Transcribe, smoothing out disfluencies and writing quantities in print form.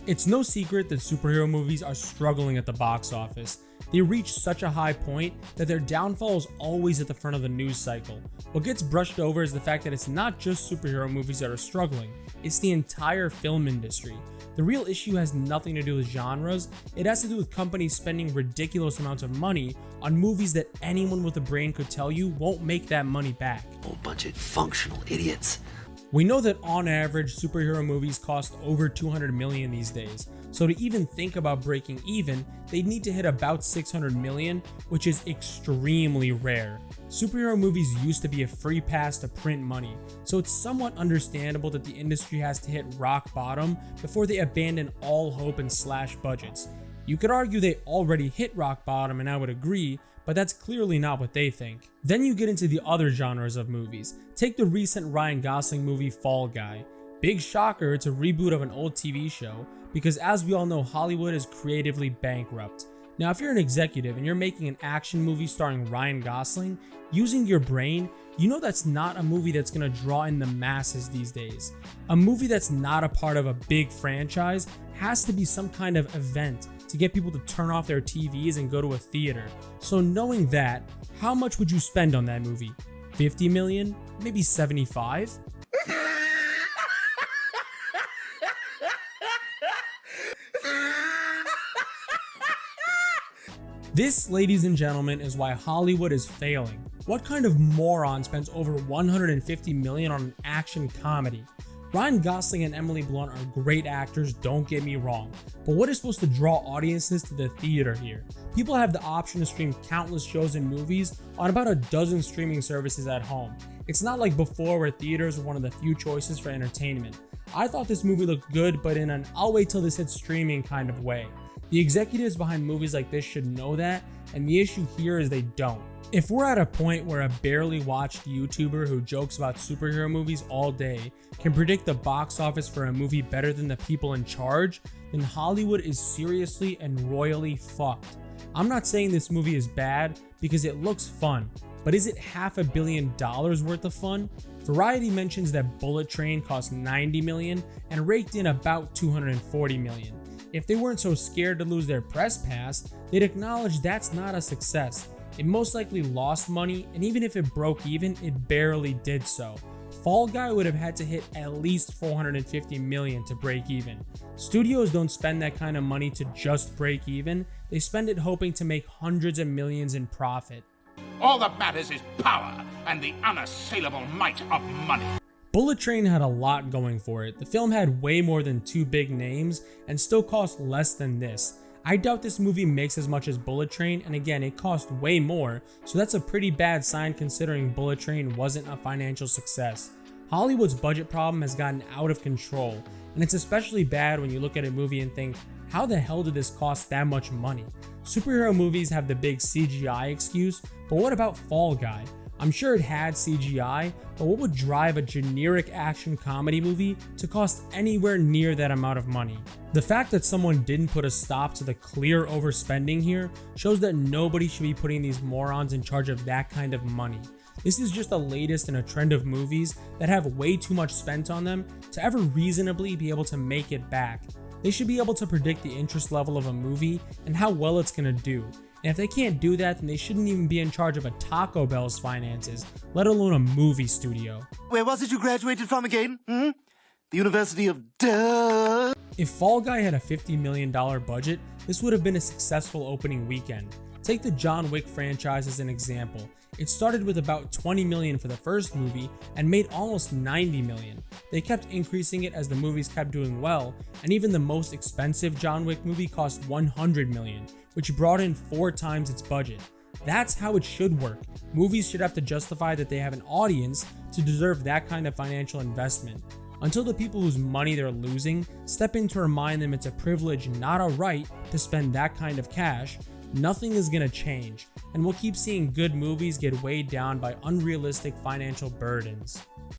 It's no secret that superhero movies are struggling at the box office. They reach such a high point that their downfall is always at the front of the news cycle. What gets brushed over is the fact that it's not just superhero movies that are struggling, it's the entire film industry. The real issue has nothing to do with genres, it has to do with companies spending ridiculous amounts of money on movies that anyone with a brain could tell you won't make that money back. Whole bunch of functional idiots. We know that on average, superhero movies cost over $200 million these days, so to even think about breaking even, they'd need to hit about $600 million, which is extremely rare. Superhero movies used to be a free pass to print money, so it's somewhat understandable that the industry has to hit rock bottom before they abandon all hope and slash budgets. You could argue they already hit rock bottom, and I would agree, but that's clearly not what they think. Then you get into the other genres of movies. Take the recent Ryan Gosling movie Fall Guy. Big shocker, it's a reboot of an old TV show, because as we all know, Hollywood is creatively bankrupt. Now if you're an executive and you're making an action movie starring Ryan Gosling, using your brain, you know that's not a movie that's gonna draw in the masses these days. A movie that's not a part of a big franchise has to be some kind of event to get people to turn off their TVs and go to a theater. So knowing that, how much would you spend on that movie? 50 million? Maybe 75? This, ladies and gentlemen, is why Hollywood is failing. What kind of moron spends over $150 million on an action comedy? Ryan Gosling and Emily Blunt are great actors, don't get me wrong, but what is supposed to draw audiences to the theater here? People have the option to stream countless shows and movies on about a dozen streaming services at home. It's not like before where theaters were one of the few choices for entertainment. I thought this movie looked good, but in an I'll wait till this hits streaming kind of way. The executives behind movies like this should know that, and the issue here is they don't. If we're at a point where a barely watched YouTuber who jokes about superhero movies all day can predict the box office for a movie better than the people in charge, then Hollywood is seriously and royally fucked. I'm not saying this movie is bad because it looks fun, but is it $500 million worth of fun? Variety mentions that Bullet Train cost $90 million and raked in about $240 million. If they weren't so scared to lose their press pass, they'd acknowledge that's not a success. It most likely lost money, and even if it broke even, it barely did so. Fall Guy would have had to hit at least $450 million to break even. Studios don't spend that kind of money to just break even, they spend it hoping to make hundreds of millions in profit. All that matters is power and the unassailable might of money. Bullet Train had a lot going for it. The film had way more than 2 big names and still cost less than this. I doubt this movie makes as much as Bullet Train, and again, it cost way more, so that's a pretty bad sign considering Bullet Train wasn't a financial success. Hollywood's budget problem has gotten out of control, and it's especially bad when you look at a movie and think, how the hell did this cost that much money? Superhero movies have the big CGI excuse, but what about Fall Guy? I'm sure it had CGI, but what would drive a generic action comedy movie to cost anywhere near that amount of money? The fact that someone didn't put a stop to the clear overspending here shows that nobody should be putting these morons in charge of that kind of money. This is just the latest in a trend of movies that have way too much spent on them to ever reasonably be able to make it back. They should be able to predict the interest level of a movie and how well it's gonna do. And if they can't do that, then they shouldn't even be in charge of a Taco Bell's finances, let alone a movie studio. Where was it you graduated from again? The University of Duh. If Fall Guy had a $50 million budget, this would have been a successful opening weekend. Take the John Wick franchise as an example. It started with about $20 million for the first movie and made almost $90 million. They kept increasing it as the movies kept doing well, and even the most expensive John Wick movie cost $100 million, which brought in 4 times its budget. That's how it should work. Movies should have to justify that they have an audience to deserve that kind of financial investment. Until the people whose money they're losing step in to remind them it's a privilege, not a right, to spend that kind of cash, nothing is gonna change, and we'll keep seeing good movies get weighed down by unrealistic financial burdens.